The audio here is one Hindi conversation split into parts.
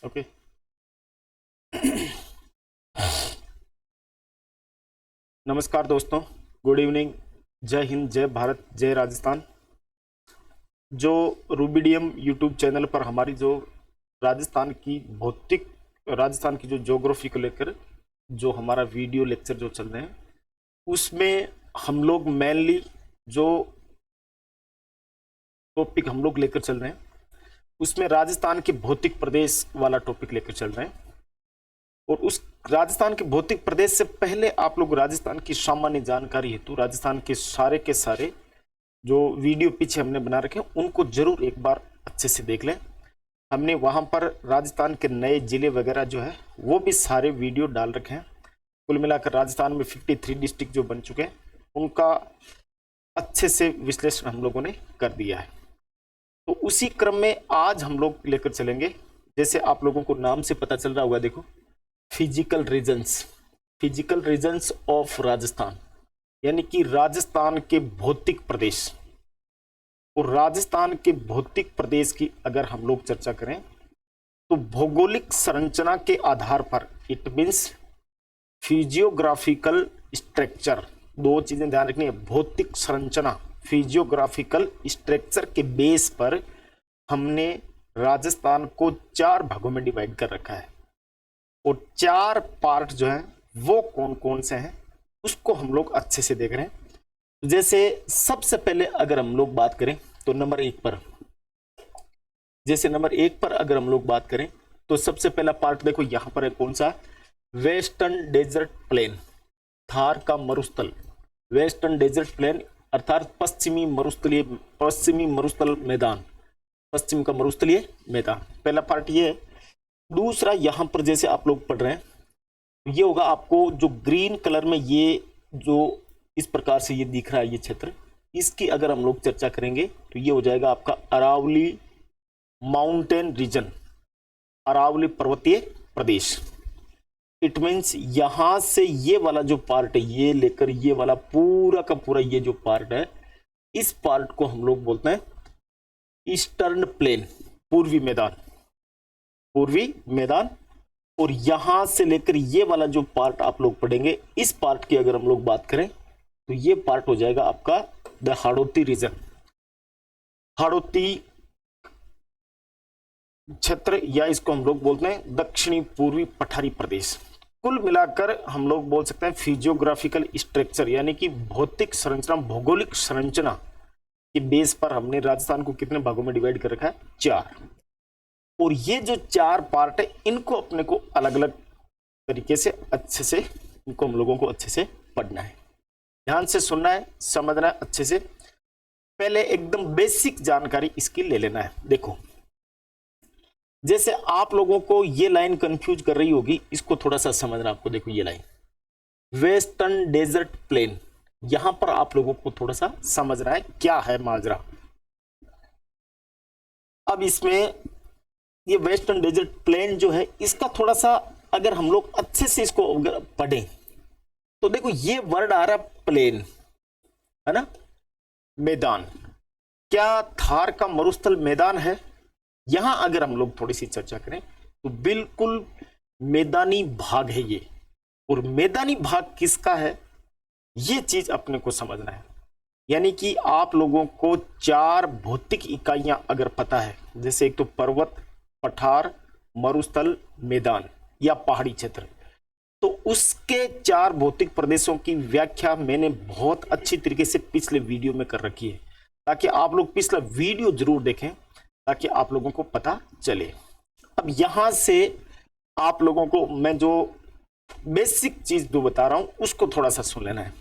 ओके। नमस्कार दोस्तों, गुड इवनिंग, जय हिंद, जय भारत, जय राजस्थान। जो रूबीडियम यूट्यूब चैनल पर हमारी जो राजस्थान की जो ज्योग्राफी को लेकर जो हमारा वीडियो लेक्चर जो चल रहे हैं, उसमें हम लोग मेनली जो टॉपिक हम लोग लेकर चल रहे हैं, उसमें राजस्थान के भौतिक प्रदेश वाला टॉपिक लेकर चल रहे हैं। और उस राजस्थान के भौतिक प्रदेश से पहले आप लोग राजस्थान की सामान्य जानकारी हेतु राजस्थान के सारे जो वीडियो पीछे हमने बना रखे हैं उनको जरूर एक बार अच्छे से देख लें। हमने वहां पर राजस्थान के नए जिले वगैरह जो है वो भी सारे वीडियो डाल रखे हैं। कुल मिलाकर राजस्थान में 53 डिस्ट्रिक्ट जो बन चुके हैं उनका अच्छे से विश्लेषण हम लोगों ने कर दिया है। तो उसी क्रम में आज हम लोग लेकर चलेंगे, जैसे आप लोगों को नाम से पता चल रहा होगा, देखो, फिजिकल रीजन्स ऑफ राजस्थान, यानी कि राजस्थान के भौतिक प्रदेश। और राजस्थान के भौतिक प्रदेश की अगर हम लोग चर्चा करें तो भौगोलिक संरचना के आधार पर, इट मीन्स फिजियोग्राफिकल स्ट्रक्चर, दो चीजें ध्यान रखनी है, भौतिक संरचना, फिजियोग्राफिकल स्ट्रक्चर के बेस पर हमने राजस्थान को 4 भागों में डिवाइड कर रखा है। और 4 पार्ट जो है वो कौन कौन से हैं उसको हम लोग अच्छे से देख रहे हैं। जैसे सबसे पहले अगर हम लोग बात करें तो नंबर 1 पर, जैसे नंबर 1 पर अगर हम लोग बात करें तो सबसे पहला पार्ट देखो यहां पर है, कौन सा? वेस्टर्न डेजर्ट प्लेन, थार का मरुस्थल। वेस्टर्न डेजर्ट प्लेन अर्थात पश्चिमी मरुस्थल मैदान, पश्चिम का मरुस्थलीय मैदान, पहला पार्ट ये है। दूसरा यहां पर जैसे आप लोग पढ़ रहे हैं ये होगा आपको जो ग्रीन कलर में ये जो इस प्रकार से ये दिख रहा है ये क्षेत्र, इसकी अगर हम लोग चर्चा करेंगे तो ये हो जाएगा आपका अरावली माउंटेन रीजन, अरावली पर्वतीय प्रदेश। इट मीन्स यहां से ये वाला जो पार्ट है ये लेकर ये वाला पूरा का पूरा ये जो पार्ट है, इस पार्ट को हम लोग बोलते हैं ईस्टर्न प्लेन, पूर्वी मैदान। और यहां से लेकर ये वाला जो पार्ट आप लोग पढ़ेंगे, इस पार्ट की अगर हम लोग बात करें तो ये पार्ट हो जाएगा आपका द हाड़ौती रीजन, हाड़ौती क्षेत्र, या इसको हम लोग बोलते हैं दक्षिणी पूर्वी पठारी प्रदेश। कुल मिलाकर हम लोग बोल सकते हैं फिजियोग्राफिकल स्ट्रक्चर, यानी कि भौतिक संरचना, भौगोलिक संरचना के बेस पर हमने राजस्थान को कितने भागों में डिवाइड कर रखा है? 4। और ये जो 4 पार्ट है इनको अपने को अलग अलग तरीके से अच्छे से इनको हम लोगों को अच्छे से पढ़ना है, ध्यान से सुनना है, समझना है अच्छे से। पहले एकदम बेसिक जानकारी इसकी ले लेना है। देखो, जैसे आप लोगों को ये लाइन कंफ्यूज कर रही होगी, इसको थोड़ा सा समझना आपको। देखो ये लाइन वेस्टर्न डेजर्ट प्लेन, यहां पर आप लोगों को थोड़ा सा समझना है क्या है माजरा। अब इसमें ये वेस्टर्न डेजर्ट प्लेन जो है इसका थोड़ा सा अगर हम लोग अच्छे से इसको अगर पढ़ें तो देखो ये वर्ड आ रहा प्लेन है ना, मैदान। क्या थार का मरुस्थल मैदान है? यहां अगर हम लोग थोड़ी सी चर्चा करें तो बिल्कुल मैदानी भाग है ये। और मैदानी भाग किसका है ये चीज अपने को समझना है। यानी कि आप लोगों को 4 भौतिक इकाइयां अगर पता है, जैसे एक तो पर्वत, पठार, मरुस्थल, मैदान या पहाड़ी क्षेत्र, तो उसके 4 भौतिक प्रदेशों की व्याख्या मैंने बहुत अच्छी तरीके से पिछले वीडियो में कर रखी है, ताकि आप लोग पिछला वीडियो जरूर देखें ताकि आप लोगों को पता चले। अब यहां से आप लोगों को मैं जो बेसिक चीज जो बता रहा हूं उसको थोड़ा सा सुन लेना है।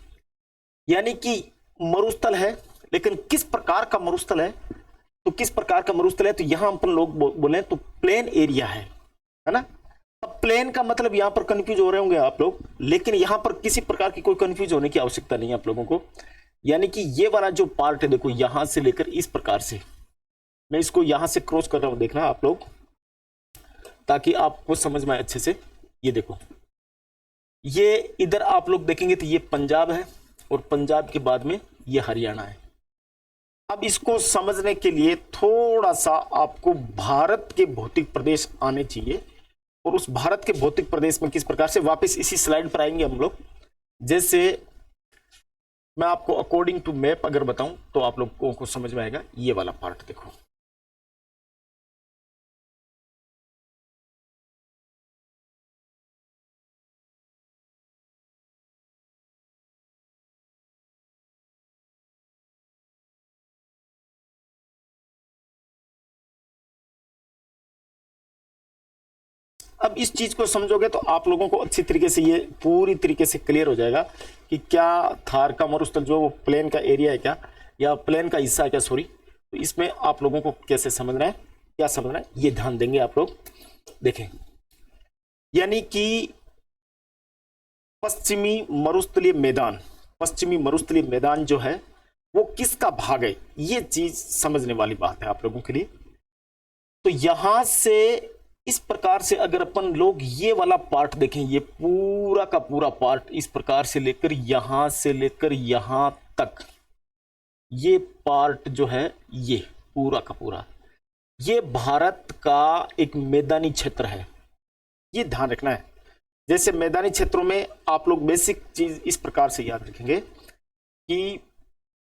यानी कि मरुस्थल है, लेकिन किस प्रकार का मरुस्थल है? तो किस प्रकार का मरुस्थल है तो यहां अपन लोग बोले तो प्लेन एरिया है ना। अब प्लेन का मतलब यहां पर कंफ्यूज हो रहे होंगे आप लोग, लेकिन यहां पर किसी प्रकार की कोई कंफ्यूज होने की आवश्यकता नहीं है आप लोगों को। यानी कि ये वाला जो पार्ट है देखो यहां से लेकर इस प्रकार से मैं इसको यहां से क्रॉस कर रहा हूं, देखना आप लोग ताकि आपको समझ में आए अच्छे से। ये देखो ये इधर आप लोग देखेंगे तो ये पंजाब है और पंजाब के बाद में ये हरियाणा है। अब इसको समझने के लिए थोड़ा सा आपको भारत के भौतिक प्रदेश आने चाहिए, और उस भारत के भौतिक प्रदेश में किस प्रकार से, वापस इसी स्लाइड पर आएंगे हम लोग। जैसे मैं आपको अकॉर्डिंग टू मैप अगर बताऊं तो आप लोगों को समझ में आएगा। ये वाला पार्ट देखो, अब इस चीज को समझोगे तो आप लोगों को अच्छी तरीके से ये पूरी तरीके से क्लियर हो जाएगा कि क्या थार का मरुस्थल जो वो प्लेन का एरिया है क्या, या प्लेन का हिस्सा है क्या, सॉरी। तो इसमें आप लोगों को कैसे समझना है, क्या समझना है, ये ध्यान देंगे आप लोग। देखें, यानी कि पश्चिमी मरुस्थलीय मैदान, पश्चिमी मरुस्थलीय मैदान जो है वो किसका भाग है, ये चीज समझने वाली बात है आप लोगों के लिए। तो यहां से इस प्रकार से अगर अपन लोग ये वाला पार्ट देखें, ये पूरा का पूरा पार्ट इस प्रकार से लेकर यहां तक, ये पार्ट जो है ये पूरा का पूरा, ये भारत का एक मैदानी क्षेत्र है। ये ध्यान रखना है। जैसे मैदानी क्षेत्रों में आप लोग बेसिक चीज इस प्रकार से याद रखेंगे कि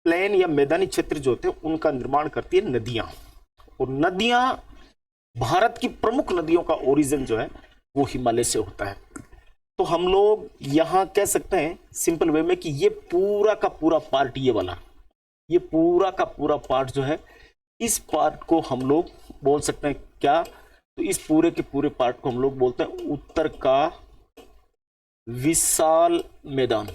प्लेन या मैदानी क्षेत्र जो होते हैं उनका निर्माण करती है नदियां, और नदियां, भारत की प्रमुख नदियों का ओरिजिन जो है वो हिमालय से होता है। तो हम लोग यहां कह सकते हैं सिंपल वे में कि ये पूरा का पूरा पार्ट, ये वाला, ये पूरा का पूरा पार्ट जो है, इस पार्ट को हम लोग बोल सकते हैं क्या, तो इस पूरे के पूरे पार्ट को हम लोग बोलते हैं उत्तर का विशाल मैदान,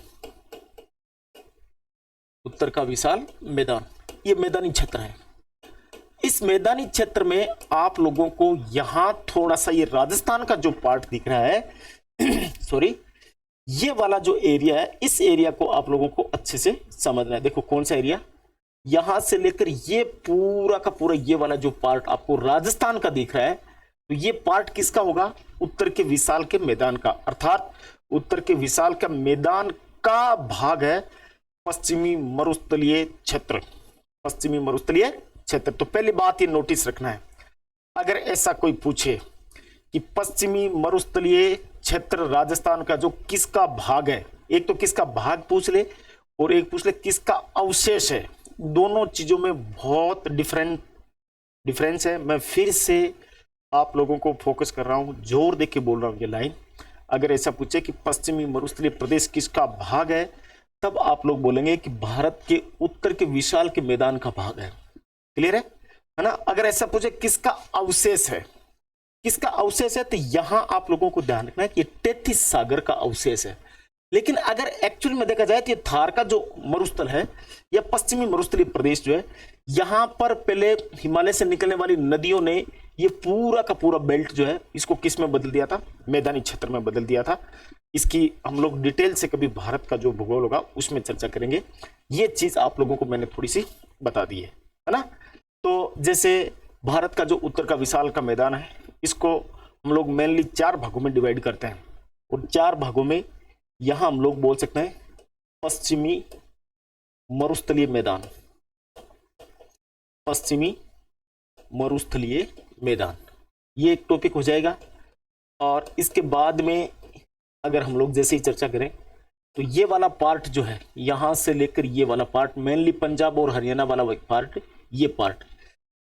उत्तर का विशाल मैदान। ये मैदानी क्षेत्र है। इस मैदानी क्षेत्र में आप लोगों को यहां थोड़ा सा ये राजस्थान का जो पार्ट दिख रहा है सॉरी, ये वाला जो एरिया है, इस एरिया को आप लोगों को अच्छे से समझना है। देखो कौन सा एरिया, यहां से लेकर ये पूरा का पूरा ये वाला जो पार्ट आपको राजस्थान का दिख रहा है, तो ये पार्ट किसका होगा, उत्तर के विशाल के मैदान का, अर्थात उत्तर के विशाल का मैदान का भाग है पश्चिमी मरुस्थलीय क्षेत्र, पश्चिमी मरुस्थलीय क्षेत्र। तो पहली बात ये नोटिस रखना है, अगर ऐसा कोई पूछे कि पश्चिमी मरुस्थलीय क्षेत्र राजस्थान का जो किसका भाग है, एक तो किसका भाग पूछ ले और एक पूछ ले किसका अवशेष है, दोनों चीजों में बहुत डिफरेंस है। मैं फिर से आप लोगों को फोकस कर रहा हूं, जोर दे के बोल रहा हूं ये लाइन। अगर ऐसा पूछे कि पश्चिमी मरुस्थलीय प्रदेश किसका भाग है, तब आप लोग बोलेंगे कि भारत के उत्तर के विशाल के मैदान का भाग है। क्लियर है ना। अगर ऐसा पूछे किसका अवशेष है, किसका अवशेष है, तो यहां आप लोगों को ध्यान रखना है कि तेथिस सागर का अवशेष है। लेकिन अगर एक्चुअल में देखा जाए तो ये थार का जो मरुस्थल है या पश्चिमी मरुस्थलीय प्रदेश जो है, यहां पर पहले हिमालय से निकलने वाली नदियों ने ये पूरा का पूरा बेल्ट जो है इसको किस में बदल दिया था, मैदानी क्षेत्र में बदल दिया था। इसकी हम लोग डिटेल से कभी भारत का जो भूगोल होगा उसमें चर्चा करेंगे। ये चीज आप लोगों को मैंने थोड़ी सी बता दी है ना। तो जैसे भारत का जो उत्तर का विशाल का मैदान है, इसको हम लोग मेनली 4 भागों में डिवाइड करते हैं, और 4 भागों में यहां हम लोग बोल सकते हैं पश्चिमी मरुस्थलीय मैदान, पश्चिमी मरुस्थलीय मैदान, ये एक टॉपिक हो जाएगा। और इसके बाद में अगर हम लोग जैसे ही चर्चा करें तो ये वाला पार्ट जो है, यहां से लेकर ये वाला पार्ट, मेनली पंजाब और हरियाणा वाला पार्ट, ये पार्ट,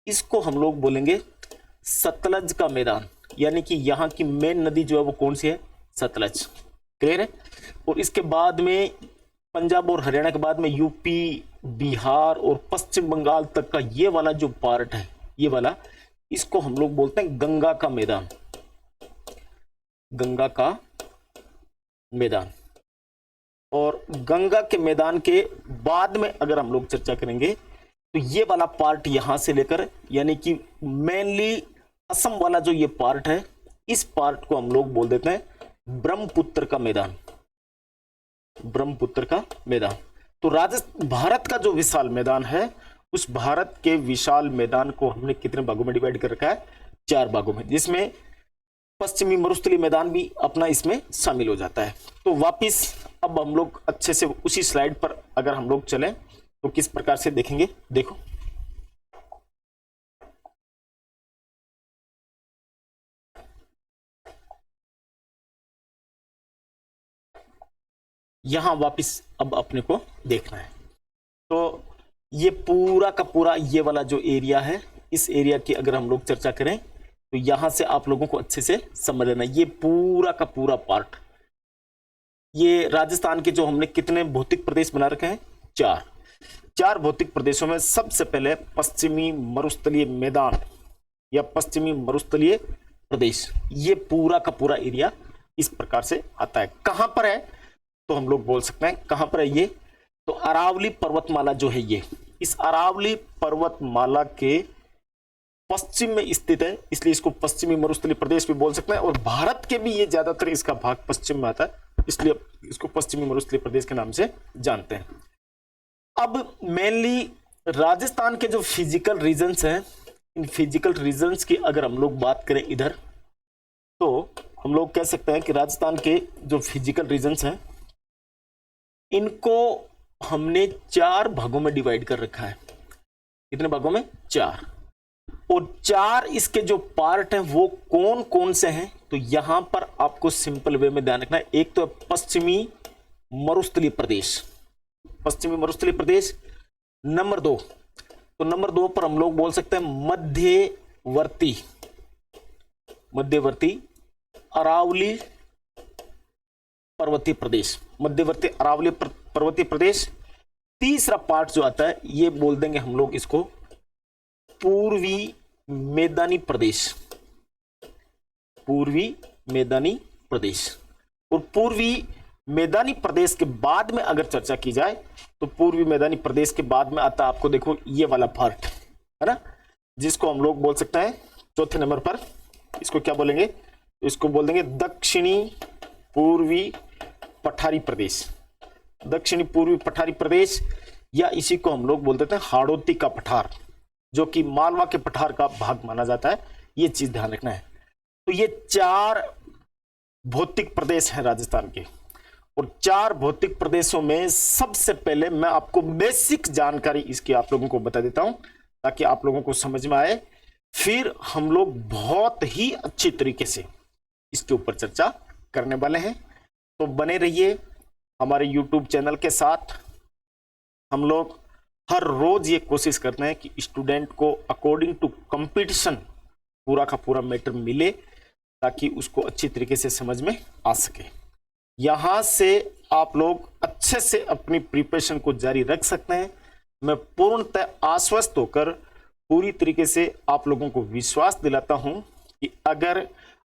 इसको हम लोग बोलेंगे सतलज का मैदान। यानी कि यहाँ की मेन नदी जो है वो कौन सी है, सतलज। क्लियर है। और इसके बाद में पंजाब और हरियाणा के बाद में यूपी, बिहार और पश्चिम बंगाल तक का ये वाला जो पार्ट है, ये वाला, इसको हम लोग बोलते हैं गंगा का मैदान, गंगा का मैदान। और गंगा के मैदान के बाद में अगर हम लोग चर्चा करेंगे तो ये वाला पार्ट यहां से लेकर, यानी कि मेनली असम वाला जो ये पार्ट है, इस पार्ट को हम लोग बोल देते हैं ब्रह्मपुत्र का मैदान, ब्रह्मपुत्र का मैदान। तो भारत का जो विशाल मैदान है, उस भारत के विशाल मैदान को हमने कितने भागों में डिवाइड कर रखा है, 4 भागों में, जिसमें पश्चिमी मरुस्थलीय मैदान भी अपना इसमें शामिल हो जाता है। तो वापिस अब हम लोग अच्छे से उसी स्लाइड पर अगर हम लोग चलें तो किस प्रकार से देखेंगे, देखो यहां वापस अब अपने को देखना है। तो ये पूरा का पूरा ये वाला जो एरिया है, इस एरिया की अगर हम लोग चर्चा करें तो यहां से आप लोगों को अच्छे से समझ लेना, ये पूरा का पूरा पार्ट, ये राजस्थान के जो हमने कितने भौतिक प्रदेश बना रखे हैं, चार भौतिक प्रदेशों में सबसे पहले पश्चिमी मरुस्थलीय मैदान या पश्चिमी मरुस्थलीय प्रदेश, ये पूरा का पूरा एरिया इस प्रकार से आता है। कहां पर है तो हम लोग बोल सकते हैं कहां पर है ये, तो अरावली पर्वतमाला जो है ये, इस अरावली पर्वतमाला के पश्चिम में स्थित है, इसलिए इसको पश्चिमी मरुस्थलीय प्रदेश भी बोल सकते हैं। और भारत के भी ये ज्यादातर इसका भाग पश्चिम में आता है, इसलिए इसको पश्चिमी मरुस्थलीय प्रदेश के नाम से जानते हैं। अब मेनली राजस्थान के जो फिजिकल रीजन्स हैं, इन फिजिकल रीजन्स की अगर हम लोग बात करें इधर, तो हम लोग कह सकते हैं कि राजस्थान के जो फिजिकल रीजन्स हैं इनको हमने 4 भागों में डिवाइड कर रखा है। कितने भागों में? 4। और 4 इसके जो पार्ट हैं वो कौन कौन से हैं, तो यहां पर आपको सिंपल वे में ध्यान रखना है। एक तो पश्चिमी मरुस्थलीय प्रदेश, पश्चिमी मरुस्थलीय प्रदेश। नंबर 2, तो नंबर 2 पर हम लोग बोल सकते हैं मध्यवर्ती अरावली पर्वतीय प्रदेश, मध्यवर्ती अरावली पर्वतीय प्रदेश। तीसरा पार्ट जो आता है ये बोल देंगे हम लोग इसको पूर्वी मैदानी प्रदेश, पूर्वी मैदानी प्रदेश। और पूर्वी मैदानी प्रदेश के बाद में अगर चर्चा की जाए तो पूर्वी मैदानी प्रदेश के बाद में आता है आपको देखो ये वाला पार्ट है ना, जिसको हम लोग बोल सकते हैं चौथे नंबर पर, इसको क्या बोलेंगे, इसको बोल देंगे दक्षिणी पूर्वी पठारी प्रदेश, दक्षिणी पूर्वी पठारी प्रदेश, या इसी को हम लोग बोल देते हैं हाड़ौती का पठार, जो कि मालवा के पठार का भाग माना जाता है। ये चीज ध्यान रखना है। तो ये 4 भौतिक प्रदेश हैं राजस्थान के, और 4 भौतिक प्रदेशों में सबसे पहले मैं आपको बेसिक जानकारी इसकी आप लोगों को बता देता हूं ताकि आप लोगों को समझ में आए, फिर हम लोग बहुत ही अच्छी तरीके से इसके ऊपर चर्चा करने वाले हैं। तो बने रहिए हमारे YouTube चैनल के साथ। हम लोग हर रोज ये कोशिश करते हैं कि स्टूडेंट को अकॉर्डिंग टू कंपटीशन पूरा का पूरा मैटर मिले ताकि उसको अच्छी तरीके से समझ में आ सके। यहां से आप लोग अच्छे से अपनी प्रिपरेशन को जारी रख सकते हैं। मैं पूर्णतः आश्वस्त होकर पूरी तरीके से आप लोगों को विश्वास दिलाता हूं कि अगर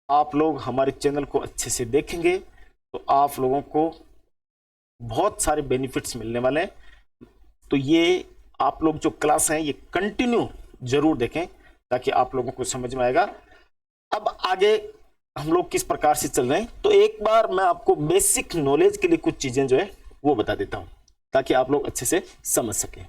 आप लोग हमारे चैनल को अच्छे से देखेंगे तो आप लोगों को बहुत सारे बेनिफिट्स मिलने वाले हैं। तो ये आप लोग जो क्लास हैं ये कंटिन्यू जरूर देखें ताकि आप लोगों को समझ में आएगा। अब आगे हम लोग किस प्रकार से चल रहे हैं, तो एक बार मैं आपको बेसिक नॉलेज के लिए कुछ चीजें जो है वो बता देता हूं ताकि आप लोग अच्छे से समझ सकें।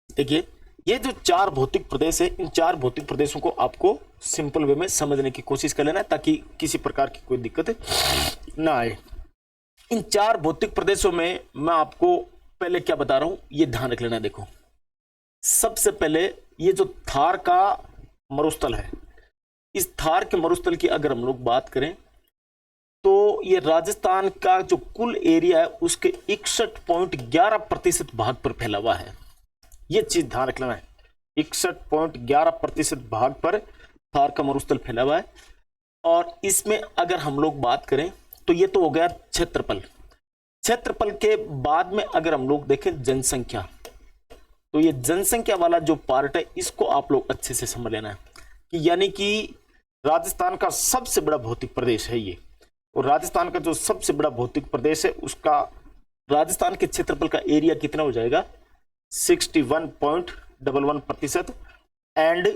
देखिए ये जो 4 भौतिक प्रदेश है, इन 4 भौतिक प्रदेशों को आपको सिंपल वे में समझने की कोशिश कर लेना है ताकि किसी प्रकार की कोई दिक्कत ना आए। इन 4 भौतिक प्रदेशों में मैं आपको पहले क्या बता रहा हूं ये ध्यान रख लेना। देखो सबसे पहले ये जो थार का मरुस्थल है, इस थार के मरुस्थल की अगर हम लोग बात करें तो ये राजस्थान का जो कुल एरिया है उसके 61.11% भाग पर फैला हुआ है। ये चीज ध्यान रख लेना है, 61.11% भाग पर थार का मरुस्थल फैला हुआ है। और इसमें अगर हम लोग बात करें तो ये तो हो गया क्षेत्रफल। क्षेत्रफल के बाद में अगर हम लोग देखें जनसंख्या, तो ये जनसंख्या वाला जो पार्ट है इसको आप लोग अच्छे से समझ लेना है कि यानी कि राजस्थान का सबसे बड़ा भौतिक प्रदेश है ये, और राजस्थान का जो सबसे बड़ा भौतिक प्रदेश है उसका राजस्थान के क्षेत्रफल का एरिया कितना हो जाएगा 61.11%। एंड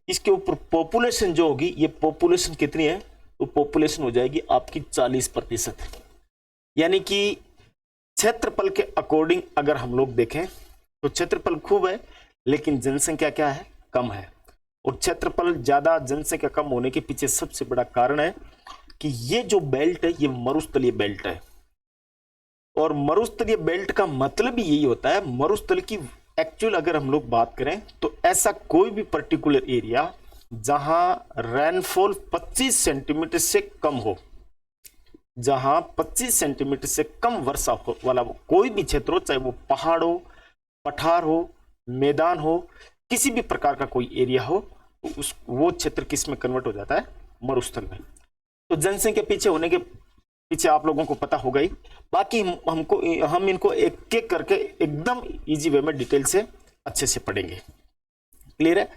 इसके ऊपर पॉपुलेशन जो होगी, ये पॉपुलेशन कितनी है, तो पॉपुलेशन हो जाएगी आपकी 40%। यानी कि क्षेत्रफल के अकॉर्डिंग अगर हम लोग देखें तो क्षेत्रफल खूब है लेकिन जनसंख्या क्या है, कम है। और क्षेत्रफल ज्यादा जनसंख्या कम होने के पीछे सबसे बड़ा कारण है कि ये जो बेल्ट है ये मरुस्थलीय बेल्ट है। और मरुस्थलीय बेल्ट का मतलब ही यही होता है, मरुस्थल की एक्चुअल अगर हम लोग बात करें तो ऐसा कोई भी पर्टिकुलर एरिया जहां रेनफॉल 25 सेंटीमीटर से कम हो, जहां 25 सेंटीमीटर से कम वर्षा हो वाला कोई भी क्षेत्र हो, चाहे वो पहाड़ हो, पठार हो, मैदान हो, किसी भी प्रकार का कोई एरिया हो, तो वो क्षेत्र किस में कन्वर्ट हो जाता है, मरुस्थल में। तो जनसंख्या पीछे होने के पीछे आप लोगों को पता होगा ही। बाकी हम इनको एक एक करके एकदम इजी वे में डिटेल से अच्छे से पढ़ेंगे। क्लियर है?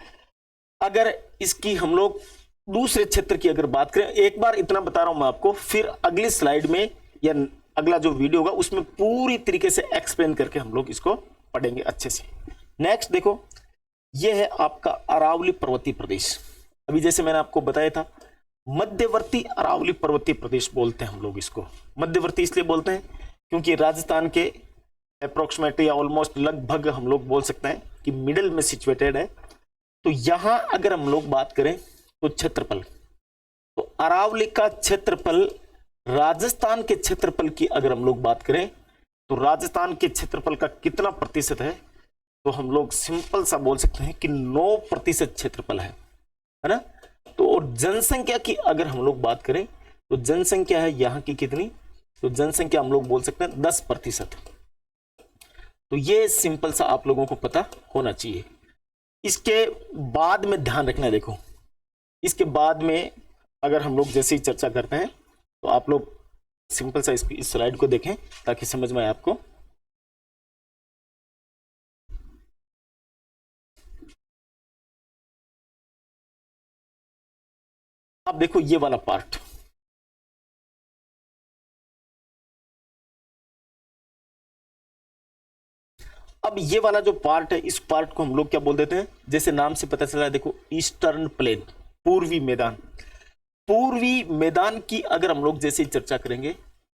अगर इसकी हम लोग दूसरे क्षेत्र की अगर बात करें, एक बार इतना बता रहा हूं मैं आपको, फिर अगली स्लाइड में या अगला जो वीडियो होगा उसमें पूरी तरीके से एक्सप्लेन करके हम लोग इसको पढ़ेंगे अच्छे से। नेक्स्ट देखो, यह है आपका अरावली पर्वतीय प्रदेश। अभी जैसे मैंने आपको बताया था, मध्यवर्ती अरावली पर्वतीय प्रदेश बोलते हैं हम लोग इसको। मध्यवर्ती इसलिए बोलते हैं क्योंकि राजस्थान के अप्रोक्सीमेटली या ऑलमोस्ट लगभग हम लोग बोल सकते हैं कि मिडिल में सिचुएटेड है। तो यहां अगर हम लोग बात करें तो क्षेत्रफल, तो अरावली का क्षेत्रफल राजस्थान के क्षेत्रफल की अगर हम लोग बात करें तो राजस्थान के क्षेत्रफल का कितना प्रतिशत है, तो हम लोग सिंपल सा बोल सकते हैं कि 9% क्षेत्रफल है ना। तो और जनसंख्या की अगर हम लोग बात करें तो जनसंख्या है यहां की कितनी, तो जनसंख्या हम लोग बोल सकते हैं 10%। तो ये सिंपल सा आप लोगों को पता होना चाहिए। इसके बाद में ध्यान रखना है, देखो इसके बाद में अगर हम लोग जैसे ही चर्चा करते हैं तो आप लोग सिंपल सा इस स्लाइड को देखें ताकि समझ में आए आपको। अब देखो ये वाला पार्ट, अब ये वाला जो पार्ट है इस पार्ट को हम लोग क्या बोल देते हैं, जैसे नाम से पता चला है, देखो ईस्टर्न प्लेन, पूर्वी मैदान। पूर्वी मैदान की अगर हम लोग जैसे ही चर्चा करेंगे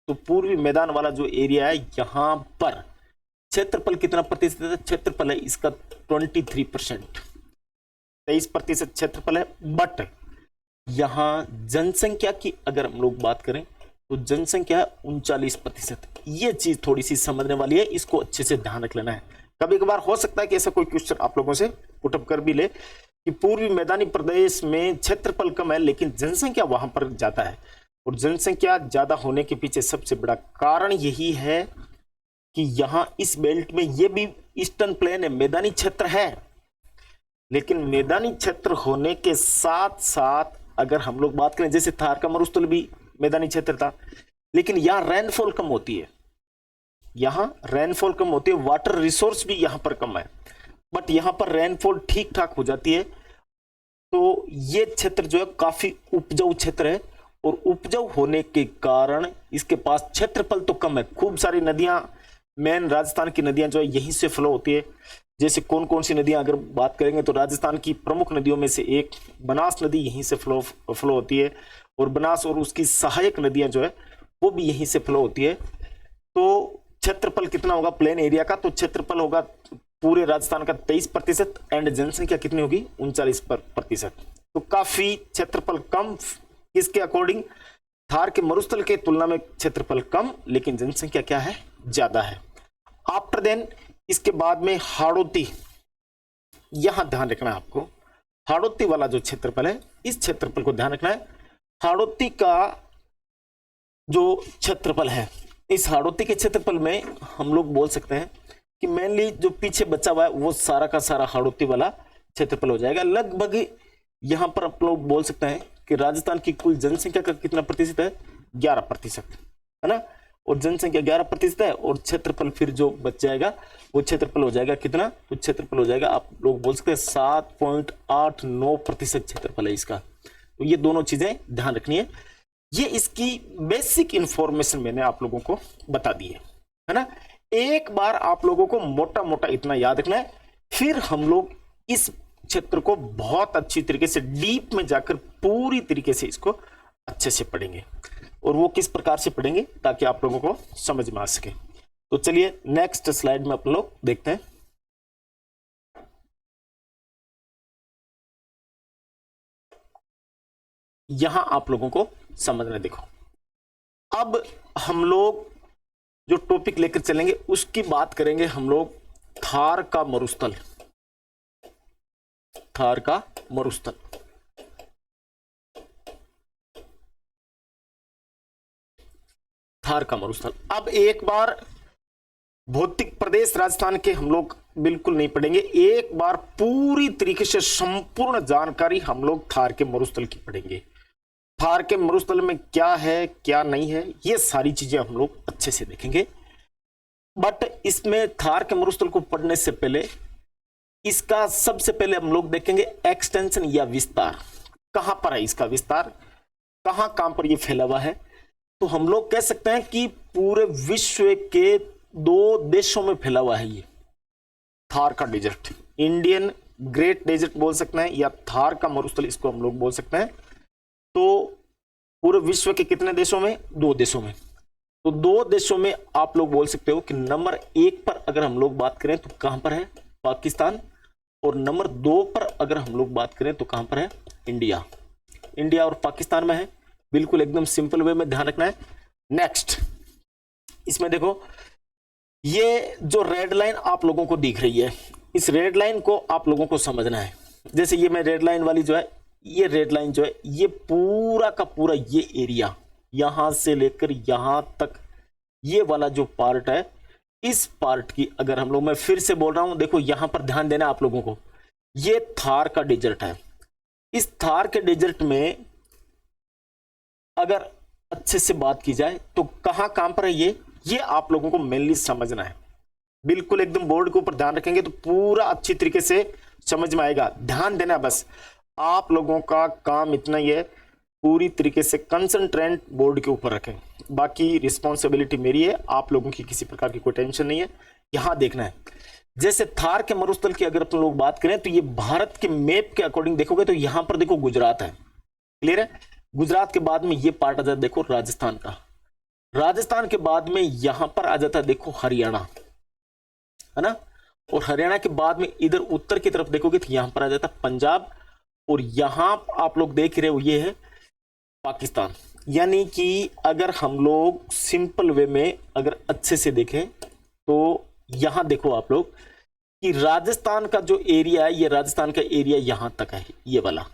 तो पूर्वी मैदान वाला जो एरिया है यहां पर क्षेत्रफल कितना प्रतिशत है, क्षेत्रफल है इसका 23%, 23% क्षेत्रफल है। बट यहां जनसंख्या की अगर हम लोग बात करें तो जनसंख्या है 39%। ये चीज थोड़ी सी समझने वाली है, इसको अच्छे से ध्यान रख लेना है। कभी कभार हो सकता है कि ऐसा कोई क्वेश्चन आप लोगों से पुटअप कर भी ले कि पूर्वी मैदानी प्रदेश में क्षेत्रफल कम है लेकिन जनसंख्या वहां पर ज्यादा है। और जनसंख्या ज्यादा होने के पीछे सबसे बड़ा कारण यही है कि यहां इस बेल्ट में ये भी ईस्टर्न प्लेन है, मैदानी क्षेत्र है, लेकिन मैदानी क्षेत्र होने के साथ साथ अगर हम लोग बात करें, जैसे थार का मरुस्थल भी मैदानी क्षेत्र था, लेकिन यहां रेनफॉल कम होती है, यहां रेनफॉल कम होती है, वाटर रिसोर्स भी यहां पर कम है, बट यहां पर रेनफॉल ठीक ठाक हो जाती है। तो ये क्षेत्र जो है काफी उपजाऊ क्षेत्र है और उपजाऊ होने के कारण इसके पास क्षेत्रफल तो कम है। खूब सारी नदियां, मेन राजस्थान की नदियां जो है यहीं से फ्लो होती है। जैसे कौन कौन सी नदियां अगर बात करेंगे तो राजस्थान की प्रमुख नदियों में से एक बनास नदी यहीं से फ्लो होती है, और बनास और उसकी सहायक नदियां जो है वो भी यहीं से फ्लो होती है। तो क्षेत्रफल कितना होगा प्लेन एरिया का, तो क्षेत्रफल होगा पूरे राजस्थान का 23% एंड जनसंख्या कितनी होगी 39%। तो काफी क्षेत्रफल कम, किसके अकॉर्डिंग, थार के मरुस्थल के तुलना में क्षेत्रफल कम लेकिन जनसंख्या क्या है, ज्यादा है। आफ्टर देन इसके बाद में हाड़ौती, यहां ध्यान रखना है आपको, हाड़ौती वाला जो क्षेत्रफल है इस क्षेत्रफल को ध्यान रखना है। हाड़ौती का जो क्षेत्रफल है, इस हाड़ौती के क्षेत्रफल में हम लोग बोल सकते हैं कि मेनली जो पीछे बचा हुआ है वो सारा का सारा हाड़ौती वाला क्षेत्रफल हो जाएगा। लगभग यहां पर आप लोग बोल सकते हैं कि राजस्थान की कुल जनसंख्या का कितना प्रतिशत है, 11%, है ना। और जनसंख्या 11% है और क्षेत्रफल फिर जो बच जाएगा वो क्षेत्रफल हो जाएगा कितना, तो क्षेत्रफल हो जाएगा आप लोग बोल सकते हैं 7.89% क्षेत्रफल है इसका। तो ये दोनों चीजें ध्यान रखनी है। ये इसकी बेसिक इंफॉर्मेशन मैंने आप लोगों को बता दी है। है ना। एक बार आप लोगों को मोटा मोटा इतना याद रखना है, फिर हम लोग इस क्षेत्र को बहुत अच्छी तरीके से डीप में जाकर पूरी तरीके से इसको अच्छे से पढ़ेंगे। और वो किस प्रकार से पढ़ेंगे ताकि आप लोगों को समझ में आ सके। तो चलिए नेक्स्ट स्लाइड में अपन लोग देखते हैं। यहां आप लोगों को समझना, देखो अब हम लोग जो टॉपिक लेकर चलेंगे उसकी बात करेंगे हम लोग थार का मरुस्थल। थार का मरुस्थल, थार का मरुस्थल। अब एक बार भौतिक प्रदेश राजस्थान के हम लोग बिल्कुल नहीं पढ़ेंगे, एक बार पूरी तरीके से संपूर्ण जानकारी हम लोग थार के मरुस्थल की पढ़ेंगे। थार के मरुस्थल में क्या है क्या नहीं है ये सारी चीजें हम लोग अच्छे से देखेंगे। बट इसमें थार के मरुस्थल को पढ़ने से पहले इसका सबसे पहले हम लोग देखेंगे एक्सटेंशन या विस्तार। कहां पर है इसका विस्तार, कहां पर ये फैला हुआ है। तो हम लोग कह सकते हैं कि पूरे विश्व के 2 देशों में फैला हुआ है ये थार का डेजर्ट। इंडियन ग्रेट डेजर्ट बोल सकते हैं या थार का मरुस्थल इसको हम लोग बोल सकते हैं। तो पूरे विश्व के कितने देशों में, 2 देशों में। तो 2 देशों में आप लोग बोल सकते हो कि नंबर 1 पर अगर हम लोग बात करें तो कहां पर है, पाकिस्तान। और नंबर 2 पर अगर हम लोग बात करें तो कहां पर है, इंडिया। इंडिया और पाकिस्तान में है, बिल्कुल एकदम सिंपल वे में ध्यान रखना है। नेक्स्ट इसमें देखो ये जो रेड लाइन आप लोगों को दिख रही है, इस रेड लाइन को आप लोगों को समझना है। जैसे ये मैं रेड लाइन वाली जो है, ये रेड लाइन जो है ये पूरा का पूरा ये एरिया यहां से लेकर यहां तक ये वाला जो पार्ट है, इस पार्ट की अगर हम लोग, मैं फिर से बोल रहा हूं, देखो यहां पर ध्यान देना आप लोगों को, ये थार का डेजर्ट है। इस थार के डेजर्ट में अगर अच्छे से बात की जाए तो कहां पर है ये आप लोगों को मेनली समझना है। बिल्कुल एकदम बोर्ड के ऊपर ध्यान रखेंगे तो पूरा अच्छी तरीके से समझ में आएगा। ध्यान देना, बस आप लोगों का काम इतना ही है, पूरी तरीके से कंसंट्रेट बोर्ड के ऊपर रखें। बाकी रिस्पॉन्सिबिलिटी मेरी है, आप लोगों की किसी प्रकार की कोई टेंशन नहीं है। यहां देखना है, जैसे थार के मरुस्थल की अगर अपन लोग बात करें तो ये भारत के मैप के अकॉर्डिंग देखोगे तो यहां पर देखो गुजरात है, क्लियर है। गुजरात के बाद में ये पार्ट आ जाता है देखो राजस्थान का, राजस्थान के बाद में यहां पर आ जाता है देखो हरियाणा, है ना। और हरियाणा के बाद में इधर उत्तर की तरफ देखोगे तो यहां पर आ जाता है पंजाब, और यहां आप लोग देख रहे हो ये है पाकिस्तान। यानी कि अगर हम लोग सिंपल वे में अगर अच्छे से देखें तो यहां देखो आप लोग कि राजस्थान का जो एरिया है, ये राजस्थान का एरिया यहां तक है, ये वाला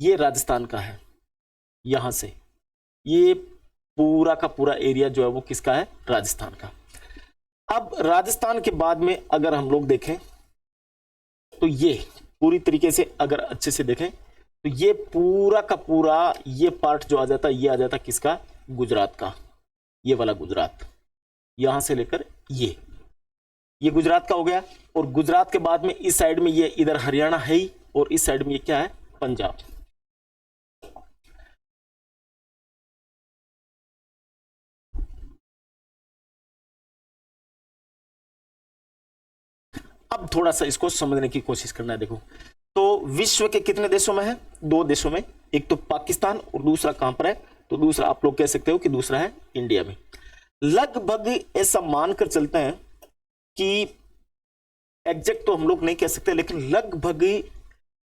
ये राजस्थान का है। यहां से ये पूरा का पूरा एरिया जो है वो किसका है, राजस्थान का। अब राजस्थान के बाद में अगर हम लोग देखें तो ये पूरी तरीके से अगर अच्छे से देखें तो ये पूरा का पूरा ये पार्ट जो आ जाता है, ये आ जाता किसका, गुजरात का। ये वाला गुजरात यहां से लेकर ये गुजरात का हो गया। और गुजरात के बाद में इस साइड में ये इधर हरियाणा है ही, और इस साइड में ये क्या है, पंजाब। अब थोड़ा सा इसको समझने की कोशिश करना है। देखो तो विश्व के कितने देशों में है, 2 देशों में, एक तो पाकिस्तान और दूसरा कहां पर है, तो दूसरा आप लोग कह सकते हो कि दूसरा है इंडिया में। लगभग ऐसा मानकर चलते हैं कि एग्जैक्ट तो हम लोग नहीं कह सकते, लेकिन लगभग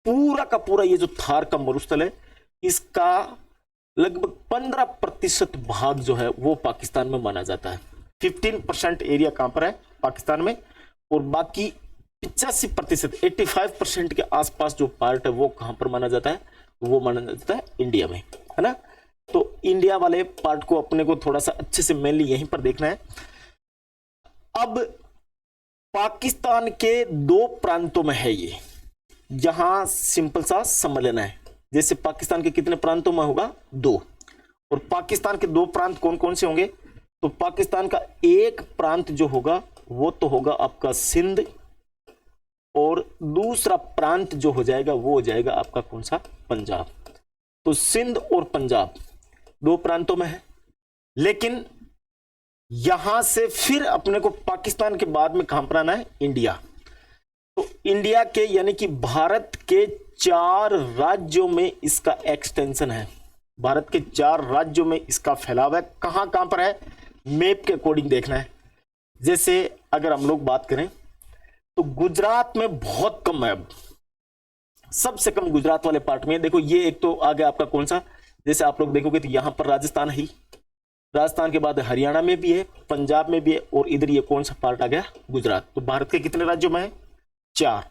पूरा का पूरा ये जो थार का मरुस्थल है इसका लगभग 15% भाग जो है वो पाकिस्तान में माना जाता है। 15% एरिया कहां पर है, पाकिस्तान में, और बाकी 85% 85% के आसपास जो पार्ट है वो कहां पर माना जाता है, वो माना जाता है इंडिया में, है ना। तो इंडिया वाले पार्ट को अपने को थोड़ा सा अच्छे से मेनली यहीं पर देखना है। अब पाकिस्तान के 2 प्रांतों में है ये, यहां सिंपल सा समझ लेना है। जैसे पाकिस्तान के कितने प्रांतों में होगा, 2, और पाकिस्तान के 2 प्रांत कौन कौन से होंगे, तो पाकिस्तान का एक प्रांत जो होगा वो तो होगा आपका सिंध, और दूसरा प्रांत जो हो जाएगा वो हो जाएगा आपका कौन सा, पंजाब। तो सिंध और पंजाब 2 प्रांतों में है। लेकिन यहां से फिर अपने को पाकिस्तान के बाद में कहां पर आना है, इंडिया। तो इंडिया के यानी कि भारत के 4 राज्यों में इसका एक्सटेंशन है, भारत के 4 राज्यों में इसका फैलाव है। कहां कहां पर है, मैप के अकॉर्डिंग देखना है। जैसे अगर हम लोग बात करें तो गुजरात में बहुत कम है, अब सबसे कम गुजरात वाले पार्ट में। देखो ये एक तो आ गया आपका कौन सा, जैसे आप लोग देखोगे तो यहां पर राजस्थान है, राजस्थान के बाद हरियाणा में भी है, पंजाब में भी है, और इधर ये कौन सा पार्ट आ गया, गुजरात। तो भारत के कितने राज्यों में है, 4।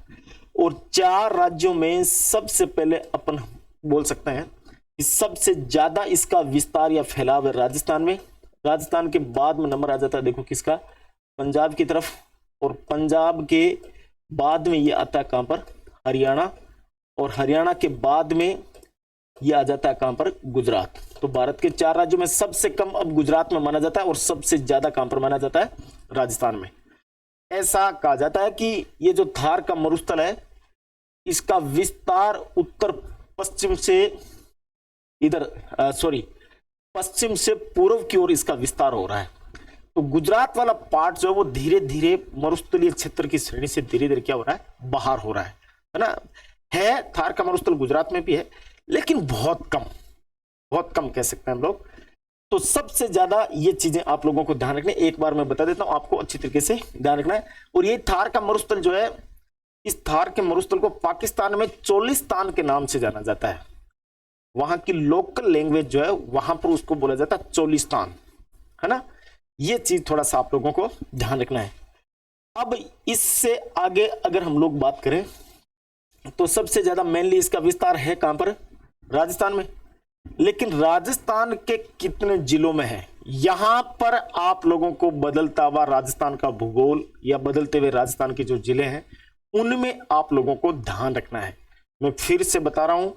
और 4 राज्यों में सबसे पहले अपन बोल सकते हैं कि सबसे ज्यादा इसका विस्तार या फैलाव है राजस्थान में। राजस्थान के बाद में नंबर आ जाता है देखो किसका, पंजाब की तरफ, और पंजाब के बाद में ये आता है कहां पर, हरियाणा, और हरियाणा के बाद में ये आ जाता है कहां पर, गुजरात। तो भारत के 4 राज्यों में सबसे कम अब गुजरात में माना जाता है, और सबसे ज्यादा कहां पर माना जाता है, राजस्थान में। ऐसा कहा जाता है कि ये जो थार का मरुस्थल है, इसका विस्तार उत्तर पश्चिम से इधर पश्चिम से पूर्व की ओर इसका विस्तार हो रहा है। तो गुजरात वाला पार्ट जो है वो धीरे धीरे मरुस्थलीय क्षेत्र की श्रेणी से धीरे धीरे क्या हो रहा है, बाहर हो रहा है ना। है थार का मरुस्थल गुजरात में भी है, लेकिन बहुत कम कह सकते हैं हम लोग। तो सबसे ज्यादा ये चीजें आप लोगों को ध्यान रखना है, एक बार मैं बता देता हूं आपको, अच्छी तरीके से ध्यान रखना है। और ये थार का मरुस्थल जो है, इस थार के मरुस्थल को पाकिस्तान में चोलिस्तान के नाम से जाना जाता है। वहां की लोकल लैंग्वेज जो है वहां पर उसको बोला जाता है चोलिस्तान, है ना। ये चीज थोड़ा सा आप लोगों को ध्यान रखना है। अब इससे आगे अगर हम लोग बात करें तो सबसे ज्यादा मेनली इसका विस्तार है कहां पर, राजस्थान में। लेकिन राजस्थान के कितने जिलों में है, यहां पर आप लोगों को बदलता हुआ राजस्थान का भूगोल या बदलते हुए राजस्थान के जो जिले हैं उनमें आप लोगों को ध्यान रखना है। मैं फिर से बता रहा हूं,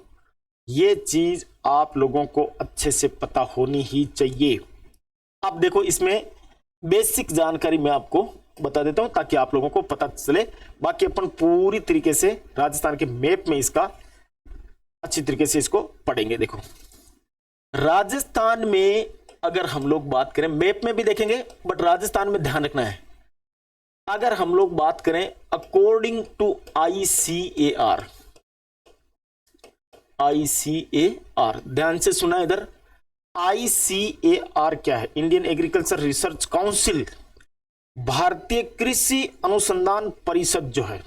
ये चीज आप लोगों को अच्छे से पता होनी ही चाहिए। अब देखो इसमें बेसिक जानकारी मैं आपको बता देता हूं ताकि आप लोगों को पता चले। बाकी अपन पूरी तरीके से राजस्थान के मैप में इसका अच्छी तरीके से इसको पढ़ेंगे। देखो राजस्थान में अगर हम लोग बात करें, मैप में भी देखेंगे बट राजस्थान में ध्यान रखना है। अगर हम लोग बात करें अकॉर्डिंग टू ICAR, ध्यान से सुना इधर, ICAR क्या है, इंडियन एग्रीकल्चर रिसर्च काउंसिल, भारतीय कृषि अनुसंधान परिषद जो है,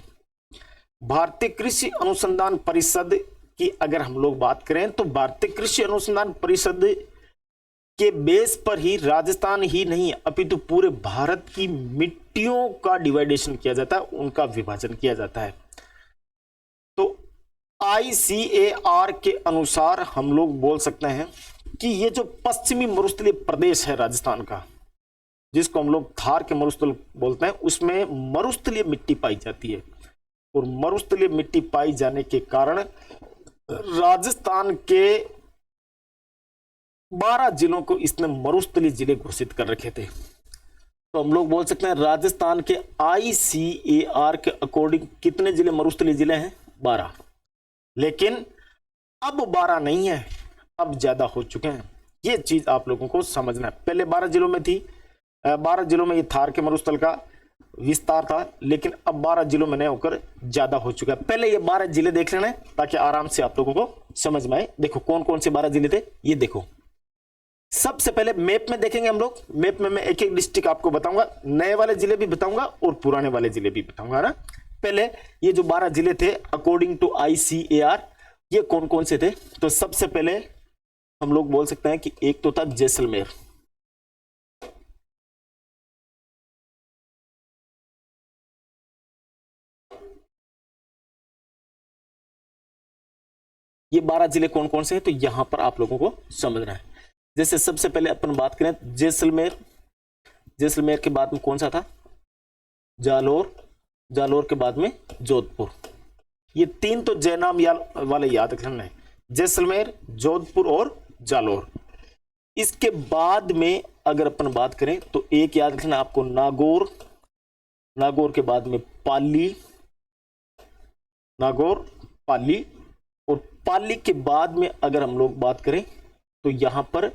भारतीय कृषि अनुसंधान परिषद की अगर हम लोग बात करें तो भारतीय कृषि अनुसंधान परिषद के बेस पर ही राजस्थान ही नहीं अपितु पूरे भारत की मिट्टियों का डिवाइडेशन किया जाता है, उनका विभाजन किया जाता है। तो ICAR के अनुसार हम लोग बोल सकते हैं कि ये जो पश्चिमी मरुस्थलीय प्रदेश है राजस्थान का, जिसको हम लोग थार के मरुस्थल बोलते हैं, उसमें मरुस्थलीय मिट्टी पाई जाती है। और मरुस्थलीय मिट्टी पाई जाने के कारण राजस्थान के 12 जिलों को इसने मरुस्थलीय जिले घोषित कर रखे थे। तो हम लोग बोल सकते हैं राजस्थान के ICAR के अकॉर्डिंग कितने जिले मरुस्थलीय जिले हैं, 12। लेकिन अब 12 नहीं है, अब ज्यादा हो चुके हैं। ये चीज आप लोगों को समझना है। पहले 12 जिलों में थी, 12 जिलों में ये थार के मरुस्थल का विस्तार था, लेकिन अब 12 जिलों में नहीं होकर ज्यादा हो चुका है। पहले ये 12 जिले देख लेना है ताकि आराम से आप लोगों को समझ में आए। देखो कौन कौन से 12 जिले थे, ये देखो। सबसे पहले मैप में देखेंगे हम लोग, मैप में मैं एक एक डिस्ट्रिक्ट आपको बताऊंगा, नए वाले जिले भी बताऊंगा और पुराने वाले जिले भी बताऊंगा ना। पहले ये जो 12 जिले थे अकॉर्डिंग टू ICAR, ये कौन कौन से थे। तो सबसे पहले हम लोग बोल सकते हैं कि एक तो था जैसलमेर, ये 12 जिले कौन कौन से हैं, तो यहां पर आप लोगों को समझना है। जैसे सबसे पहले अपन बात करें जैसलमेर, जैसलमेर के बाद में कौन सा था, जालोर, जालोर के बाद में जोधपुर। ये 3 तो जय नाम वाले याद रखना है, जैसलमेर, जोधपुर और जालोर। इसके बाद में अगर अपन बात करें तो एक याद रखना आपको नागौर, नागौर के बाद में पाली, नागौर, पाली, और पाली के बाद में अगर हम लोग बात करें तो यहां पर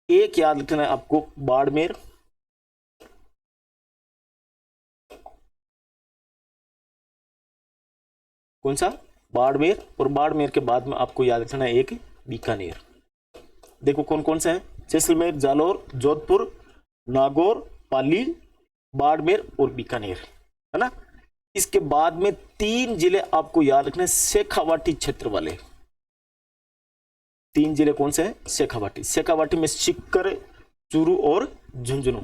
एक याद रखना है आपको बाड़मेर, कौन सा, बाड़मेर, और बाड़मेर के बाद में आपको याद रखना है एक बीकानेर। देखो कौन कौन से हैं, जैसलमेर, जालौर, जोधपुर, नागौर, पाली, बाड़मेर और बीकानेर, है ना। इसके बाद में 3 जिले आपको याद रखने, शेखावाटी क्षेत्र वाले 3 जिले कौन से हैं, शेखावाटी, शेखावाटी में सीकर, चूरू और झुंझुनू।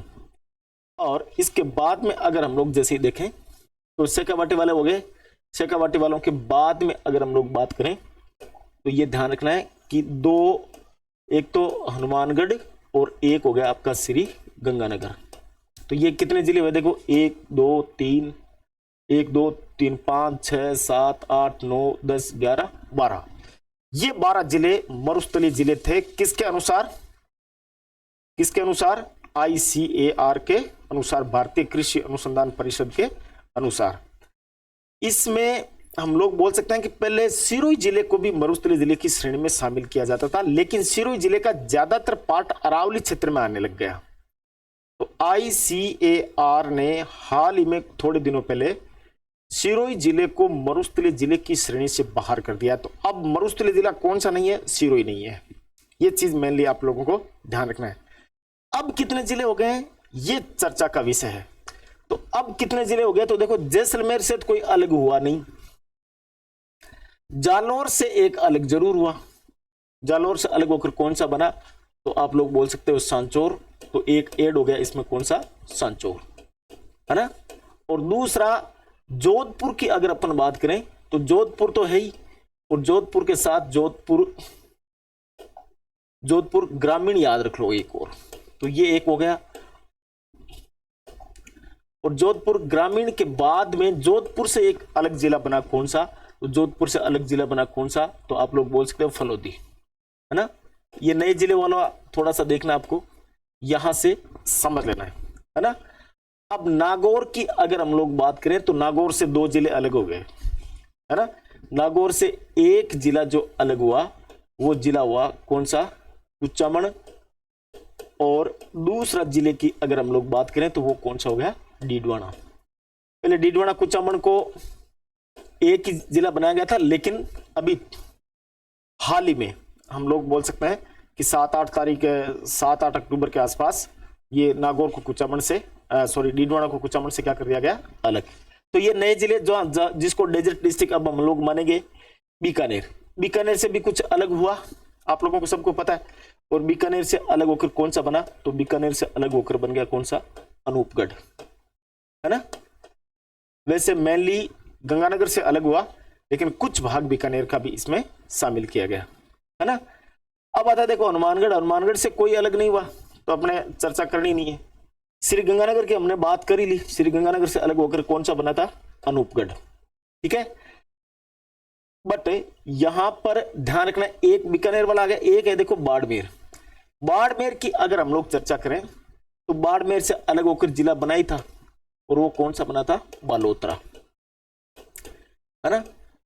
और इसके बाद में अगर हम लोग जैसे देखें तो शेखावाटी वाले हो गए। शेखावाटी वालों के बाद में अगर हम लोग बात करें तो ये ध्यान रखना है कि 2, एक तो हनुमानगढ़ और एक हो गया आपका श्री गंगानगर। तो ये कितने जिले हुए, देखो 1 2 3 1 2 3 5 6 7 8 9 10 11 12, ये 12 जिले मरुस्थलीय जिले थे। किसके अनुसार, किसके अनुसार, ICAR के अनुसार, भारतीय कृषि अनुसंधान परिषद के अनुसार। इसमें हम लोग बोल सकते हैं कि पहले सिरोही जिले को भी मरुस्थलीय जिले की श्रेणी में शामिल किया जाता था, लेकिन सिरोही जिले का ज्यादातर पार्ट अरावली क्षेत्र में आने लग गया। तो ICAR ने हाल ही में थोड़े दिनों पहले सिरोही जिले को मरुस्थलीय जिले की श्रेणी से बाहर कर दिया। तो अब मरुस्थलीय जिला कौन सा नहीं है, सिरोही नहीं है। ये चीज मेनली आप लोगों को ध्यान रखना है। अब कितने जिले हो गए हैं, ये चर्चा का विषय है। तो अब कितने जिले हो गए, तो देखो जैसलमेर से तो कोई अलग हुआ नहीं, जालौर से एक अलग जरूर हुआ। जालौर से अलग होकर कौन सा बना, तो आप लोग बोल सकते हो सांचौर। तो एक ऐड हो गया इसमें, कौन सा, सांचौर, है ना। और दूसरा जोधपुर की अगर अपन बात करें तो जोधपुर तो है ही, और जोधपुर के साथ जोधपुर ग्रामीण याद रख लो एक और, तो ये एक हो गया। और जोधपुर ग्रामीण के बाद में जोधपुर से एक अलग जिला बना, कौन सा, तो जोधपुर से अलग जिला बना कौन सा, तो आप लोग बोल सकते हो फलोदी, है ना। ये नए जिले वाला थोड़ा सा देखना, आपको यहां से समझ लेना है ना। अब नागौर की अगर हम लोग बात करें तो नागौर से 2 जिले अलग हो गए, है ना। नागौर से एक जिला जो अलग हुआ वो जिला हुआ कौन सा, कुचामन। और दूसरा जिले की अगर हम लोग बात करें तो वो कौन सा हो गया, डीडवाना। पहले डीडवाना कुचामन को एक ही जिला बनाया गया था, लेकिन अभी हाल ही में हम लोग बोल सकते हैं कि 7-8 अक्टूबर के आसपास ये नागौर को कुचामन से डीडवाना को कुचामन से क्या कर दिया गया, अलग। तो ये नए जिले जो जिसको डेजर्ट डिस्ट्रिक्ट अब हम लोग मानेंगे, बीकानेर। बीकानेर से भी कुछ अलग हुआ, आप लोगों को सबको पता है। और बीकानेर से अलग होकर कौन सा बना, तो बीकानेर से अलग होकर बन गया कौन सा, अनूपगढ़, है ना। वैसे मेनली गंगानगर से अलग हुआ, लेकिन कुछ भाग बीकानेर का भी इसमें शामिल किया गया, है ना। अब आता है देखो हनुमानगढ़। हनुमानगढ़ से कोई अलग नहीं हुआ, तो अपने चर्चा करनी नहीं है। श्री गंगानगर की हमने बात कर ही ली, श्री गंगानगर से अलग होकर कौन सा बना था, अनूपगढ़, ठीक है। बट यहां पर ध्यान रखना, एक बीकानेर वाला आ गया, एक है देखो बाड़मेर। बाड़मेर की अगर हम लोग चर्चा करें तो बाड़मेर से अलग होकर जिला बना ही था, और वो कौन सा बना था, बालोतरा, है ना।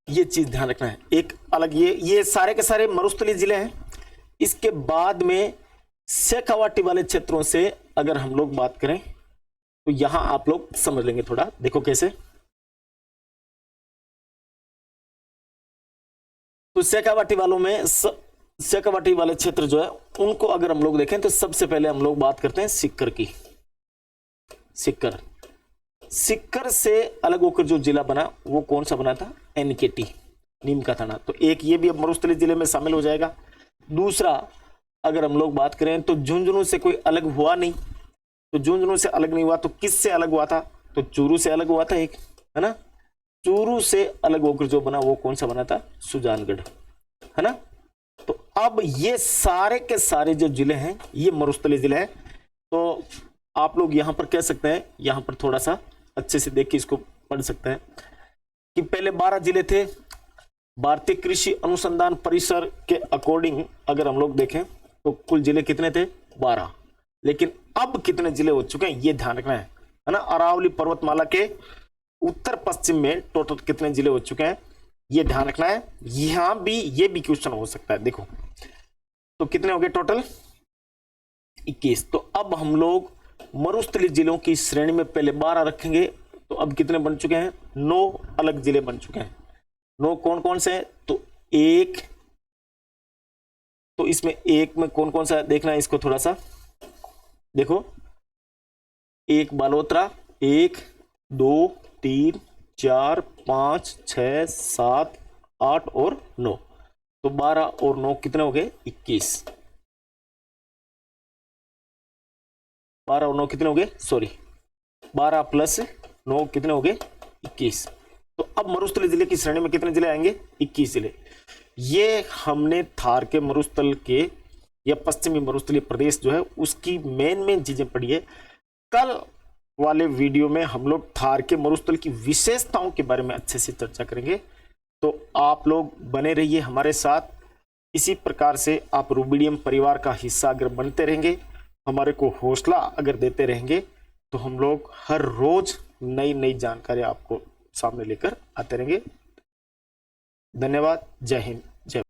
ये चीज ध्यान रखना है, एक अलग। ये सारे के सारे मरुस्थलीय जिले हैं। इसके बाद में शेखावाटी वाले क्षेत्रों से अगर हम लोग बात करें तो यहां आप लोग समझ लेंगे थोड़ा, देखो कैसे। तो शेखावाटी वालों में शेखावाटी वाले क्षेत्र जो है उनको अगर हम लोग देखें तो सबसे पहले हम लोग बात करते हैं सीकर की। सीकर से अलग होकर जो जिला बना वो कौन सा बना था, NKT, नीम का थाना। तो एक ये भी अब मरुस्थलीय जिले में शामिल हो जाएगा। दूसरा अगर हम लोग बात करें तो झुंझुनू से कोई अलग हुआ नहीं, तो झुंझुनू से अलग नहीं हुआ तो किससे अलग हुआ था, तो चूरू से अलग हुआ था एक, है ना। चूरू से अलग होकर जो बना वो कौन सा बना था, सुजानगढ़, है ना। तो अब ये सारे के सारे जो जिले हैं ये मरुस्थलीय जिले हैं। तो आप लोग यहां पर कह सकते हैं, यहां पर थोड़ा सा अच्छे से देख के इसको पढ़ सकते हैं कि पहले 12 जिले थे। भारतीय कृषि अनुसंधान परिसर के अकॉर्डिंग अगर हम लोग देखें तो कुल जिले कितने थे, 12। लेकिन अब कितने जिले हो चुके हैं ये ध्यान रखना है ना। अरावली पर्वतमाला के उत्तर पश्चिम में टोटल कितने जिले हो चुके हैं ये ध्यान रखना है। यहां भी ये भी क्वेश्चन हो सकता है। देखो तो कितने हो गए टोटल, 21। तो अब हम लोग मरुस्थलीय जिलों की श्रेणी में पहले 12 रखेंगे, तो अब कितने बन चुके हैं, 9 अलग जिले बन चुके हैं। 9 कौन कौन से हैं? तो एक, तो इसमें एक में कौन कौन सा देखना है इसको थोड़ा सा देखो, एक बालोतरा, 1 2 3 4 5 6 7 8 और 9, तो 12 और 9 कितने हो गए? 21। 12 और 9 कितने हो गए? सॉरी 12 प्लस 9 कितने हो गए? 21। तो अब मरुस्थलीय जिले की श्रेणी में कितने जिले आएंगे? 21 जिले। ये हमने थार के मरुस्थल के या पश्चिमी मरुस्थलीय प्रदेश जो है उसकी मेन चीजें पढ़ी है। कल वाले वीडियो में हम लोग थार के मरुस्थल की विशेषताओं के बारे में अच्छे से चर्चा करेंगे, तो आप लोग बने रहिए हमारे साथ। इसी प्रकार से आप रूबिडियम परिवार का हिस्सा अगर बनते रहेंगे, हमारे को हौसला अगर देते रहेंगे, तो हम लोग हर रोज नई नई जानकारी आपको सामने लेकर आते रहेंगे। धन्यवाद। जय हिंद।